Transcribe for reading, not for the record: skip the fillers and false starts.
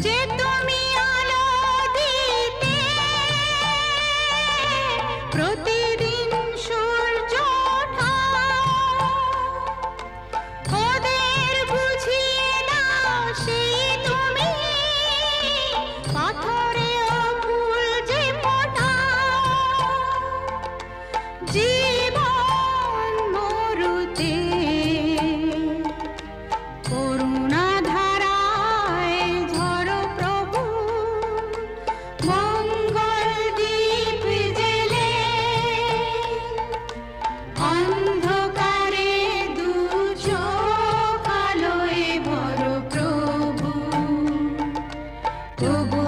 যে তুমি আলো দিতে প্রতিদিন সূর্য ওঠাও, ওদের বুঝিয়ে দাও সেই তুমি পাথরেও ফুল যে ফোটাও। জীবন মরুতে করুণা ধারায় ঝরো প্রভু, মঙ্গল দীপ জেলে অন্ধকারে দু চোখ আলোয় ভরো প্রভু। তবু